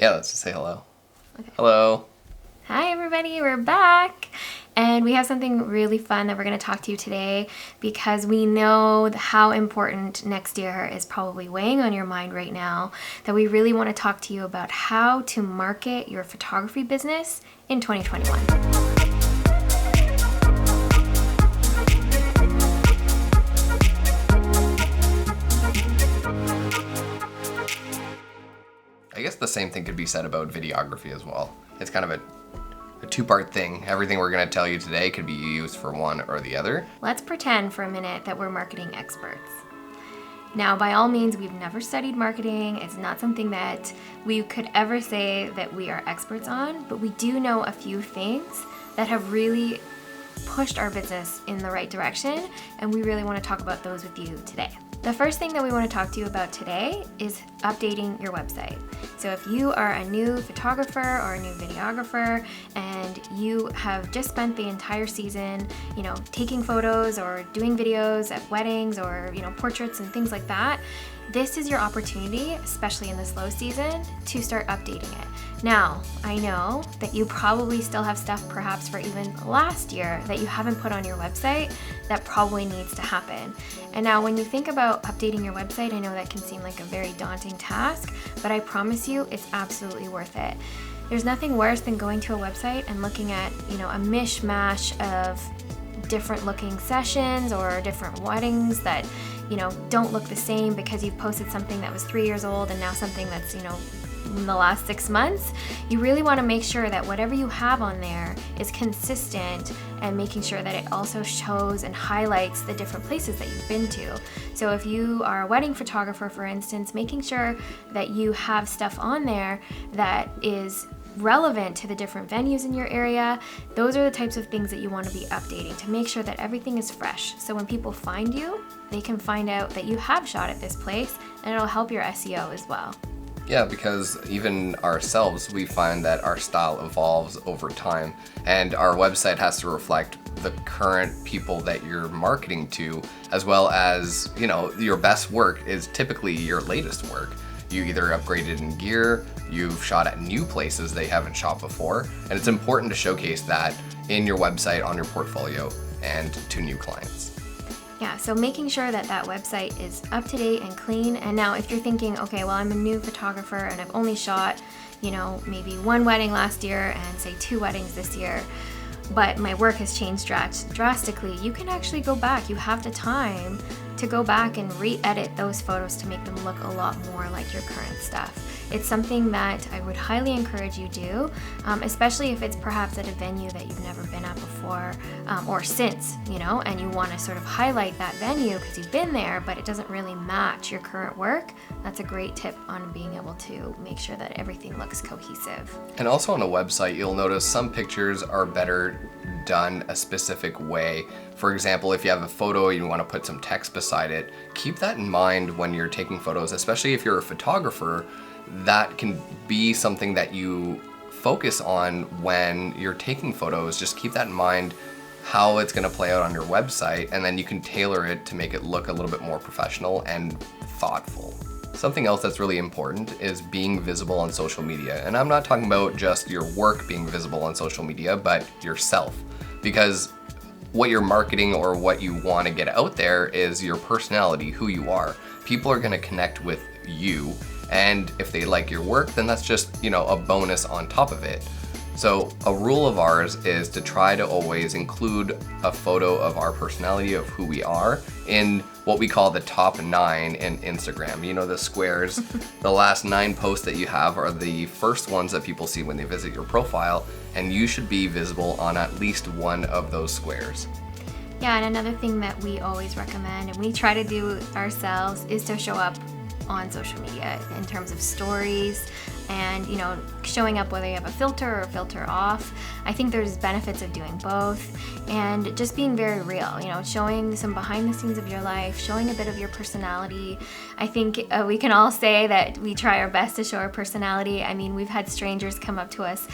Yeah, let's just say hello. Okay. Hello. Hi everybody, we're back. And we have something really fun that we're going to talk to you today because we know how important next year is probably weighing on your mind right now, that we really want to talk to you about how to market your photography business in 2021. I guess the same thing could be said about videography as well. It's kind of a two-part thing. Everything we're going to tell you today could be used for one or the other. Let's pretend for a minute that we're marketing experts. Now, by all means, we've never studied marketing. It's not something that we could ever say that we are experts on, but we do know a few things that have really pushed our business in the right direction, and we really want to talk about those with you today. The first thing that we want to talk to you about today is updating your website. So if you are a new photographer or a new videographer and you have just spent the entire season, taking photos or doing videos at weddings or, portraits and things like that, this is your opportunity, especially in this low season, to start updating it. Now, I know that you probably still have stuff perhaps for even last year that you haven't put on your website that probably needs to happen. And now when you think about updating your website, I know that can seem like a very daunting task, but I promise you it's absolutely worth it. There's nothing worse than going to a website and looking at, a mishmash of different looking sessions or different weddings that don't look the same because you've posted something that was 3 years old and now something that's, in the last 6 months. You really want to make sure that whatever you have on there is consistent and making sure that it also shows and highlights the different places that you've been to. So if you are a wedding photographer, for instance, making sure that you have stuff on there that is relevant to the different venues in your area, those are the types of things that you want to be updating to make sure that everything is fresh. So when people find you, they can find out that you have shot at this place, and it'll help your SEO as well. Yeah, because even ourselves, we find that our style evolves over time, and our website has to reflect the current people that you're marketing to, as well as, your best work is typically your latest work. You either upgraded in gear, you've shot at new places they haven't shot before, and it's important to showcase that in your website, on your portfolio, and to new clients. Yeah, so making sure that that website is up to date and clean. And now if you're thinking, okay, well, I'm a new photographer and I've only shot, maybe one wedding last year and say 2 weddings this year, but my work has changed drastically, you can actually go back. You have the time to go back and re-edit those photos to make them look a lot more like your current stuff. It's something that I would highly encourage you do, especially if it's perhaps at a venue that you've never been at before or since, and you want to sort of highlight that venue because you've been there, but it doesn't really match your current work. That's a great tip on being able to make sure that everything looks cohesive. And also on a website, you'll notice some pictures are better done a specific way. For example, if you have a photo and you want to put some text beside it, keep that in mind when you're taking photos, especially if you're a photographer. That can be something that you focus on when you're taking photos. Just keep that in mind, how it's going to play out on your website, and then you can tailor it to make it look a little bit more professional and thoughtful. Something else that's really important is being visible on social media. And I'm not talking about just your work being visible on social media, but yourself. Because what you're marketing or what you want to get out there is your personality, who you are. People are going to connect with you, and if they like your work, then that's just, a bonus on top of it. So a rule of ours is to try to always include a photo of our personality, of who we are, in what we call the top 9 in Instagram. The squares. The last 9 posts that you have are the first ones that people see when they visit your profile, and you should be visible on at least one of those squares. Yeah, and another thing that we always recommend, and we try to do ourselves, is to show up on social media in terms of stories and showing up whether you have a filter or filter off. I think there's benefits of doing both, and just being very real, showing some behind the scenes of your life, showing a bit of your personality. I think we can all say that we try our best to show our personality. I mean, we've had strangers come up to us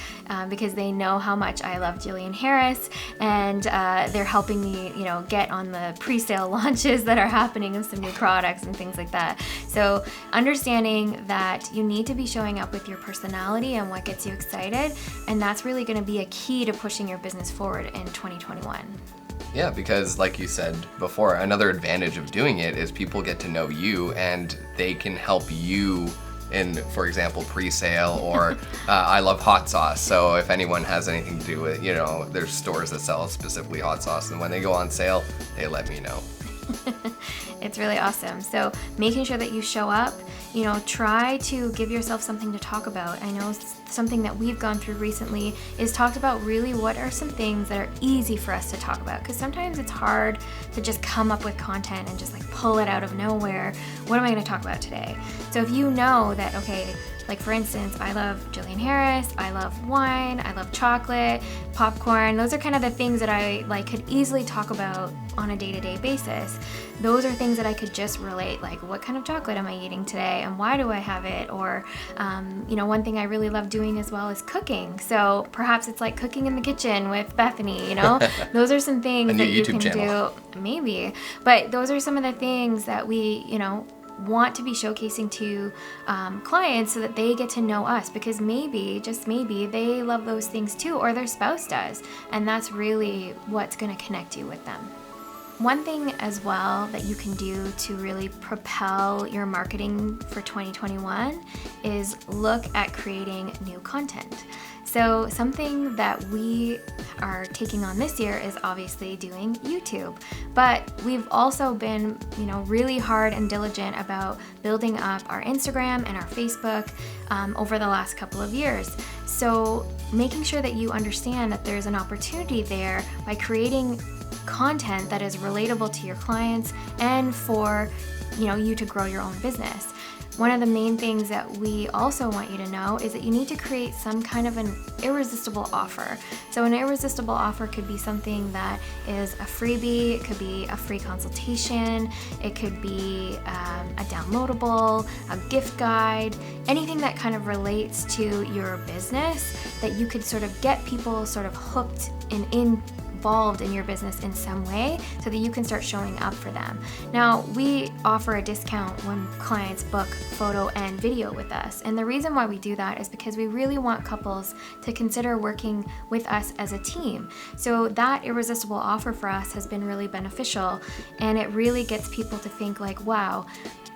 because they know how much I love Jillian Harris, and they're helping me, get on the pre-sale launches that are happening of some new products and things like that. So understanding that you need to be showing up with your personality personality and what gets you excited. And that's really going to be a key to pushing your business forward in 2021. Yeah, because like you said before, another advantage of doing it is people get to know you and they can help you in, for example, pre-sale or I love hot sauce. So if anyone has anything to do with, there's stores that sell specifically hot sauce, and when they go on sale, they let me know. It's really awesome. So making sure that you show up, try to give yourself something to talk about. I know something that we've gone through recently is talked about really what are some things that are easy for us to talk about, because sometimes it's hard to just come up with content and just like pull it out of nowhere. What am I going to talk about today? So if you know that, okay, like for instance, I love Jillian Harris, I love wine, I love chocolate, popcorn. Those are kind of the things that I could easily talk about on a day-to-day basis. Those are things that I could just relate, like what kind of chocolate am I eating today and why do I have it? Or, one thing I really love doing as well is cooking. So perhaps it's like cooking in the kitchen with Bethany, Those are some things that you can do, maybe. But those are some of the things that we, want to be showcasing to clients so that they get to know us, because maybe, just maybe, they love those things too, or their spouse does, and that's really what's going to connect you with them. One thing as well that you can do to really propel your marketing for 2021 is look at creating new content. So something that we are taking on this year is obviously doing YouTube, but we've also been, really hard and diligent about building up our Instagram and our Facebook over the last couple of years. So making sure that you understand that there's an opportunity there by creating content that is relatable to your clients and for, you to grow your own business. One of the main things that we also want you to know is that you need to create some kind of an irresistible offer. So an irresistible offer could be something that is a freebie, it could be a free consultation, it could be a downloadable, a gift guide, anything that kind of relates to your business that you could sort of get people sort of hooked and involved in your business in some way so that you can start showing up for them. Now, we offer a discount when clients book photo and video with us. And the reason why we do that is because we really want couples to consider working with us as a team. So that irresistible offer for us has been really beneficial, and it really gets people to think like, wow,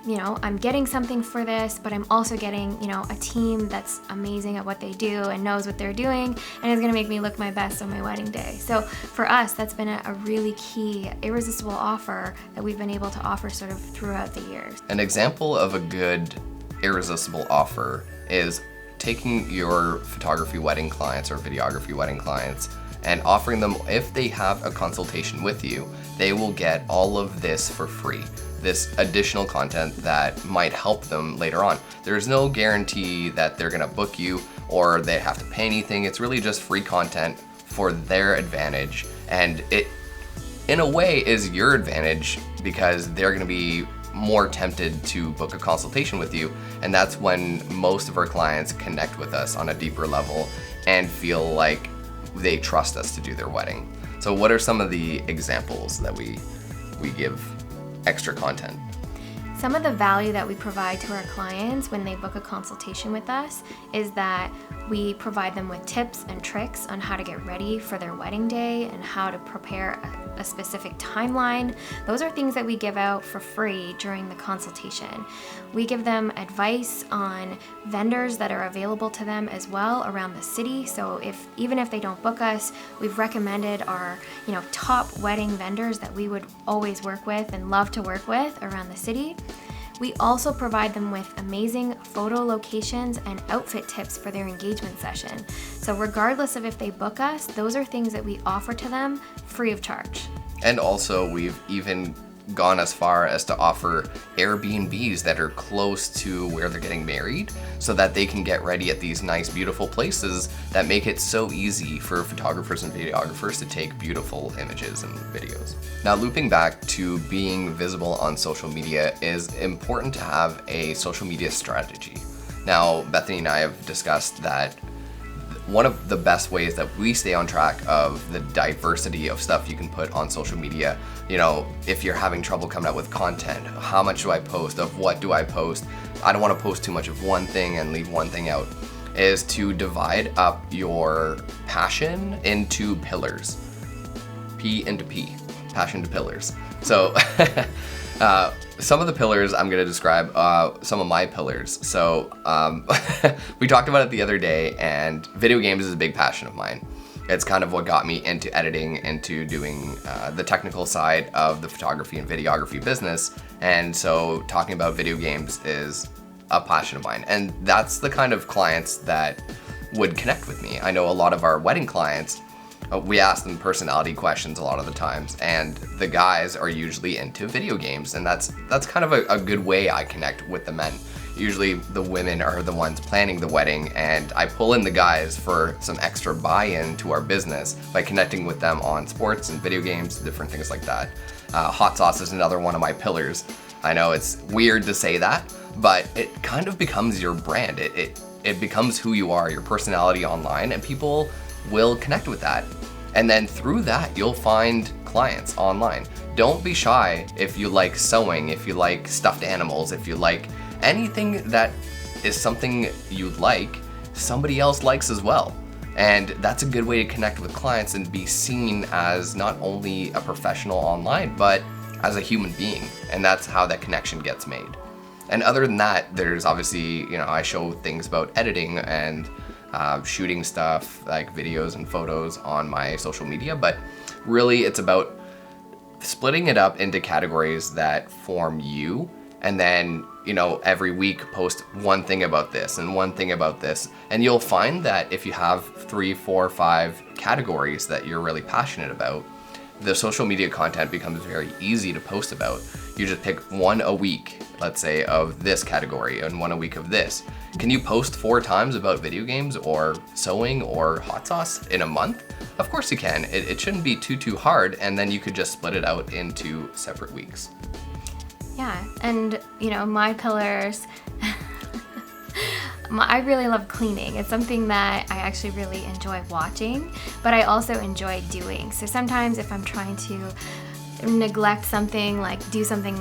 I'm getting something for this, but I'm also getting, a team that's amazing at what they do and knows what they're doing and is going to make me look my best on my wedding day. So for us, that's been a really key irresistible offer that we've been able to offer sort of throughout the years. An example of a good irresistible offer is taking your photography wedding clients or videography wedding clients and offering them, if they have a consultation with you, they will get all of this for free. This additional content that might help them later on. There's no guarantee that they're gonna book you or they have to pay anything. It's really just free content for their advantage. And it, in a way, is your advantage because they're gonna be more tempted to book a consultation with you. And that's when most of our clients connect with us on a deeper level and feel like they trust us to do their wedding. So what are some of the examples that we give extra content? Some of the value that we provide to our clients when they book a consultation with us is that we provide them with tips and tricks on how to get ready for their wedding day and how to prepare a specific timeline. Those are things that we give out for free during the consultation. We give them advice on vendors that are available to them as well around the city. So even if they don't book us, we've recommended our top wedding vendors that we would always work with and love to work with around the city. We also provide them with amazing photo locations and outfit tips for their engagement session. So regardless of if they book us, those are things that we offer to them free of charge. And also, we've even gone as far as to offer Airbnbs that are close to where they're getting married so that they can get ready at these nice, beautiful places that make it so easy for photographers and videographers to take beautiful images and videos. Now, looping back to being visible on social media is important to have a social media strategy. Now, Bethany and I have discussed that one of the best ways that we stay on track of the diversity of stuff you can put on social media, if you're having trouble coming up with content, how much do I post, of what do I post? I don't want to post too much of one thing and leave one thing out. is to divide up your passion into pillars. P into P, passion to pillars. So some of the pillars I'm going to describe, some of my pillars. So we talked about it the other day, and video games is a big passion of mine. It's kind of what got me into editing, into doing the technical side of the photography and videography business. And so talking about video games is a passion of mine. And that's the kind of clients that would connect with me. I know a lot of our wedding clients, we ask them personality questions a lot of the times, and the guys are usually into video games, and that's kind of a good way I connect with the men. Usually the women are the ones planning the wedding, and I pull in the guys for some extra buy-in to our business by connecting with them on sports and video games, different things like that. Hot sauce is another one of my pillars. I know it's weird to say that, but it kind of becomes your brand. It becomes who you are, your personality online, and people will connect with that. And then through that, you'll find clients online. Don't be shy if you like sewing, if you like stuffed animals, if you like anything that is something you like, somebody else likes as well. And that's a good way to connect with clients and be seen as not only a professional online, but as a human being. And that's how that connection gets made. And other than that, there's obviously, I show things about editing and shooting stuff like videos and photos on my social media, but really it's about splitting it up into categories that form you, and then every week post one thing about this and one thing about this, and you'll find that if you have 3, 4, 5 categories that you're really passionate about, the social media content becomes very easy to post about. You just pick one a week, let's say, of this category and one a week of this. Can you post 4 times about video games or sewing or hot sauce in a month? Of course you can. It shouldn't be too hard, and then you could just split it out into separate weeks. Yeah, and my pillars, I really love cleaning. It's something that I actually really enjoy watching, but I also enjoy doing. So sometimes if I'm trying to neglect something, like do something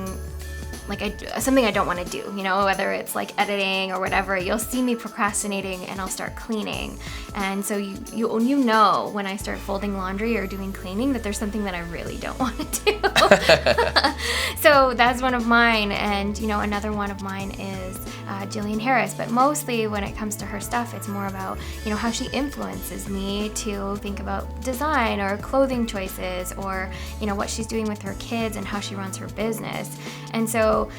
something I don't want to do, whether it's like editing or whatever, you'll see me procrastinating and I'll start cleaning. And so you know when I start folding laundry or doing cleaning that there's something that I really don't want to do. So that's one of mine. And another one of mine is Jillian Harris. But mostly when it comes to her stuff, it's more about how she influences me to think about design or clothing choices, or what she's doing with her kids and how she runs her business. And so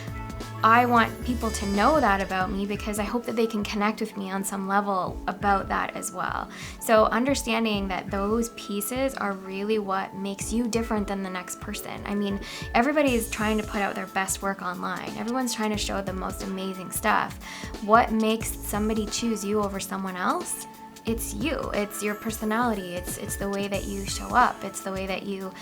I want people to know that about me, because I hope that they can connect with me on some level about that as well. So understanding that those pieces are really what makes you different than the next person. I mean, everybody's trying to put out their best work online. Everyone's trying to show the most amazing stuff. What makes somebody choose you over someone else? It's you. It's your personality. It's the way that you show up. It's the way that you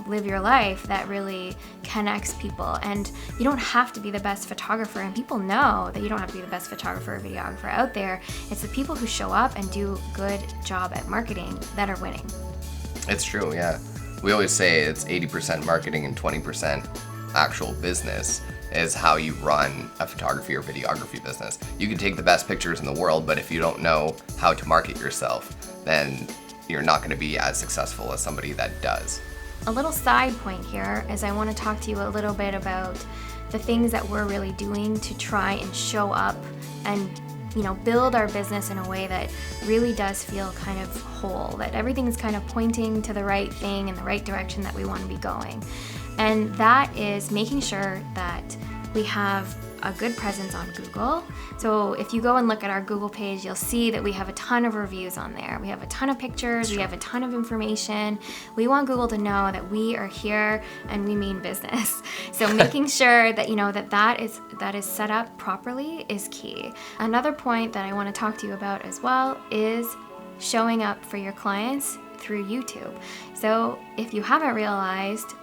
live your life that really connects people. And you don't have to be the best photographer, and people know that you don't have to be the best photographer or videographer out there. It's the people who show up and do a good job at marketing that are winning. It's true, yeah. We always say it's 80% marketing and 20% actual business is how you run a photography or videography business. You can take the best pictures in the world, but if you don't know how to market yourself, then you're not going to be as successful as somebody that does. A little side point here is I want to talk to you a little bit about the things that we're really doing to try and show up and build our business in a way that really does feel kind of whole, that everything's kind of pointing to the right thing in the right direction that we want to be going. And that is making sure that we have a good presence on Google. So if you go and look at our Google page, you'll see that we have a ton of reviews on there. We have a ton of pictures, we have a ton of information. We want Google to know that we are here and we mean business. So making sure that that is set up properly is key. Another point that I want to talk to you about as well is showing up for your clients through YouTube. So if you haven't realized,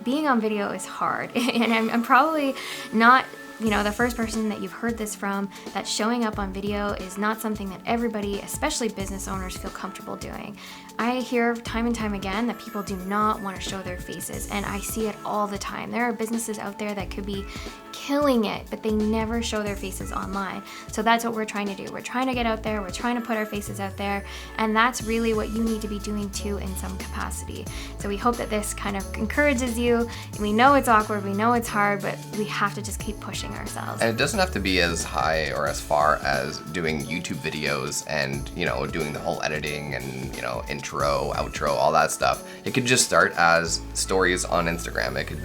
being on video is hard, and I'm probably not the first person that you've heard this from, that showing up on video is not something that everybody, especially business owners, feel comfortable doing. I hear time and time again that people do not want to show their faces, and I see it all the time. There are businesses out there that could be killing it, but they never show their faces online. So that's what we're trying to do. We're trying to get out there, we're trying to put our faces out there, and that's really what you need to be doing too in some capacity. So we hope that this kind of encourages you. We know it's awkward, we know it's hard, but we have to just keep pushing ourselves. And it doesn't have to be as high or as far as doing YouTube videos and, doing the whole editing and, intro, outro, all that stuff. It could just start as stories on Instagram. It could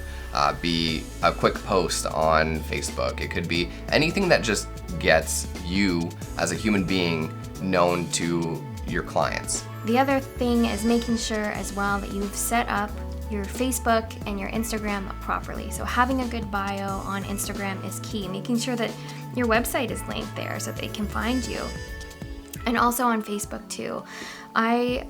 be a quick post on Facebook. It could be anything that just gets you as a human being known to your clients. The other thing is making sure as well that you've set up your Facebook and your Instagram properly. So having a good bio on Instagram is key. Making sure that your website is linked there so they can find you. And also on Facebook too. I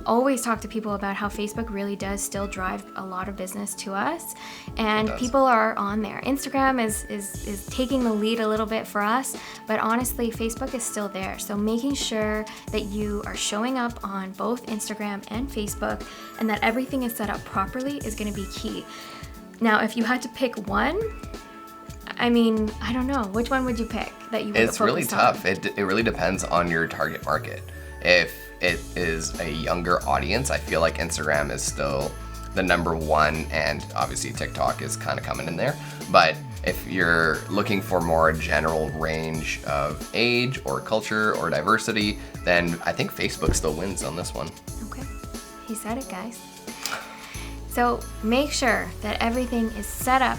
always talk to people about how Facebook really does still drive a lot of business to us, and people are on there. Instagram is taking the lead a little bit for us, but honestly Facebook is still there. So making sure that you are showing up on both Instagram and Facebook and that everything is set up properly is going to be key. Now if you had to pick one, I don't know, which one would you pick that you would It's really tough. It really depends on your target market. If it is a younger audience, I feel like Instagram is still the number one, and obviously TikTok is kind of coming in there. But if you're looking for more general range of age or culture or diversity, then I think Facebook still wins on this one. Okay, he said it, guys. So make sure that everything is set up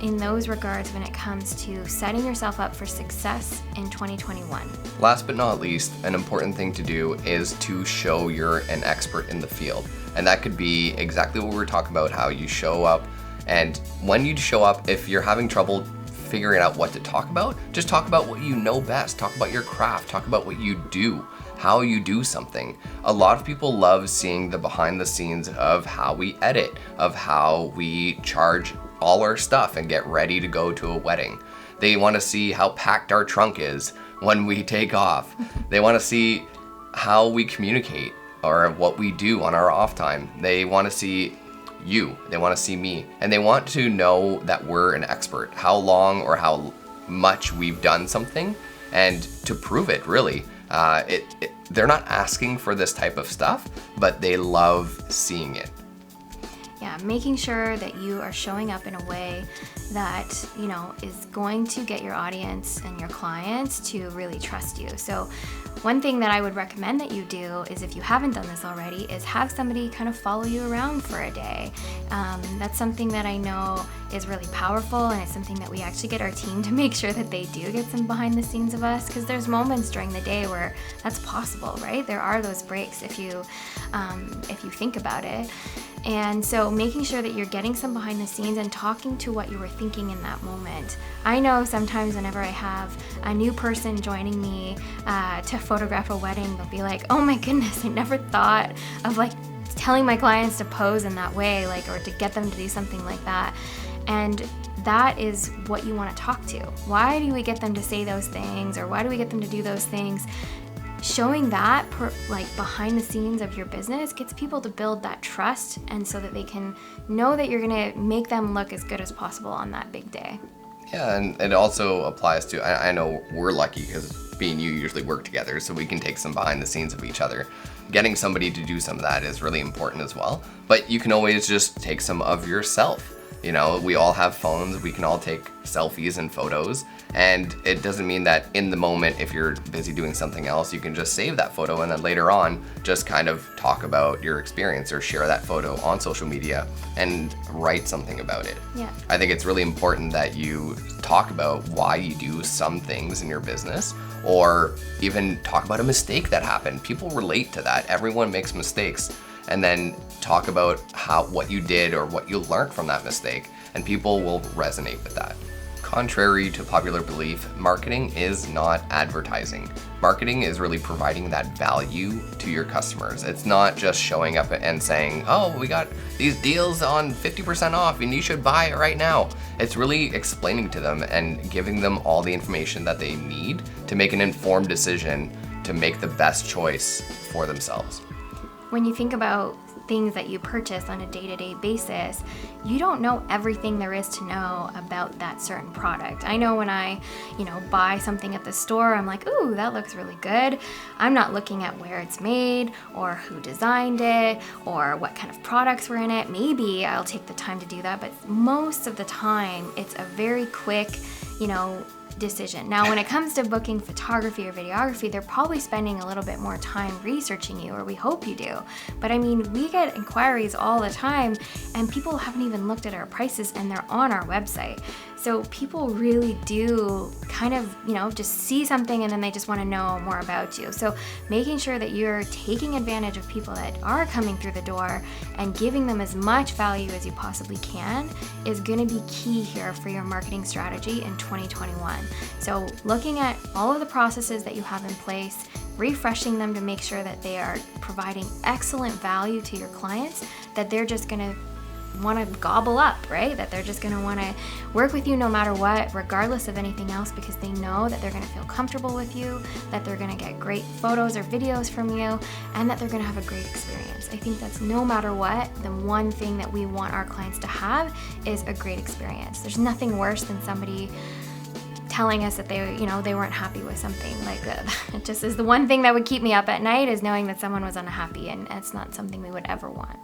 in those regards when it comes to setting yourself up for success in 2021. Last but not least, an important thing to do is to show you're an expert in the field. And that could be exactly what we were talking about, how you show up. And when you show up, if you're having trouble figuring out what to talk about, just talk about what you know best. Talk about your craft, talk about what you do, how you do something. A lot of people love seeing the behind the scenes of how we edit, of how we charge all our stuff and get ready to go to a wedding. They want to see how packed our trunk is when we take off. They want to see how we communicate or what we do on our off time. They want to see you. They want to see me. And they want to know that we're an expert, how long or how much we've done something, and to prove it, really. They're not asking for this type of stuff, but they love seeing it. Yeah, making sure that you are showing up in a way that, is going to get your audience and your clients to really trust you. So one thing that I would recommend that you do is, if you haven't done this already, is have somebody kind of follow you around for a day. That's something that I know is really powerful, and it's something that we actually get our team to make sure that they do get some behind the scenes of us, because there's moments during the day where that's possible, right? There are those breaks if you think about it. And so making sure that you're getting some behind the scenes and talking to what you were thinking in that moment. I know sometimes whenever I have a new person joining me to photograph a wedding, they'll be like, oh my goodness, I never thought of telling my clients to pose in that way, or to get them to do something like that. And that is what you want to talk to. Why do we get them to say those things, or why do we get them to do those things? Showing that behind the scenes of your business gets people to build that trust, and so that they can know that you're going to make them look as good as possible on that big day. Yeah, and it also applies to, I know we're lucky because me and you usually work together, so we can take some behind the scenes of each other. Getting somebody to do some of that is really important as well, but you can always just take some of yourself. We all have phones, we can all take selfies and photos, and it doesn't mean that in the moment, if you're busy doing something else, you can just save that photo and then later on just kind of talk about your experience or share that photo on social media and write something about it. Yeah. I think it's really important that you talk about why you do some things in your business, or even talk about a mistake that happened. People relate to that. Everyone makes mistakes. And then talk about what you did or what you learned from that mistake, and people will resonate with that. Contrary to popular belief, marketing is not advertising. Marketing is really providing that value to your customers. It's not just showing up and saying, oh, we got these deals on 50% off and you should buy it right now. It's really explaining to them and giving them all the information that they need to make an informed decision to make the best choice for themselves. When you think about things that you purchase on a day-to-day basis, you don't know everything there is to know about that certain product. I know when I, buy something at the store, I'm like, ooh, that looks really good. I'm not looking at where it's made or who designed it or what kind of products were in it. Maybe I'll take the time to do that, but most of the time it's a very quick, decision. Now, when it comes to booking photography or videography, they're probably spending a little bit more time researching you, or we hope you do. But I mean, we get inquiries all the time and people haven't even looked at our prices and they're on our website. So people really do kind of, just see something and then they just want to know more about you. So making sure that you're taking advantage of people that are coming through the door and giving them as much value as you possibly can is going to be key here for your marketing strategy in 2021. So looking at all of the processes that you have in place, refreshing them to make sure that they are providing excellent value to your clients, that they're just going to want to gobble up, right? That they're just going to want to work with you no matter what, regardless of anything else, because they know that they're going to feel comfortable with you, that they're going to get great photos or videos from you, and that they're going to have a great experience. I think that's no matter what, the one thing that we want our clients to have is a great experience. There's nothing worse than somebody telling us that they weren't happy with something. Like it just is the one thing that would keep me up at night, is knowing that someone was unhappy, and it's not something we would ever want.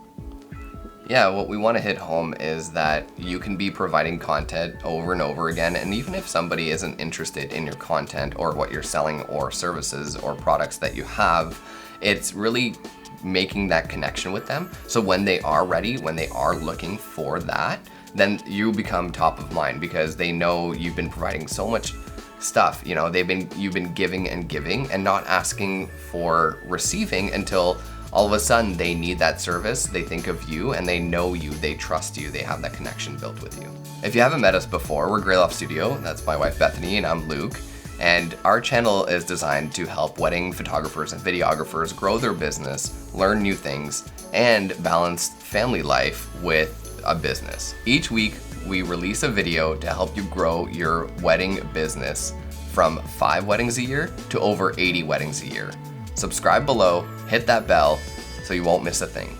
Yeah, what we want to hit home is that you can be providing content over and over again, and even if somebody isn't interested in your content or what you're selling or services or products that you have, it's really making that connection with them. So when they are ready, when they are looking for that, then you become top of mind because they know you've been providing so much stuff. You've been giving and not asking for receiving until all of a sudden they need that service, they think of you, and they know you, they trust you, they have that connection built with you. If you haven't met us before, we're Grey Loft Studio. That's my wife Bethany and I'm Luke. And our channel is designed to help wedding photographers and videographers grow their business, learn new things, and balance family life with a business. Each week, we release a video to help you grow your wedding business from 5 weddings a year to over 80 weddings a year. Subscribe below, hit that bell so you won't miss a thing.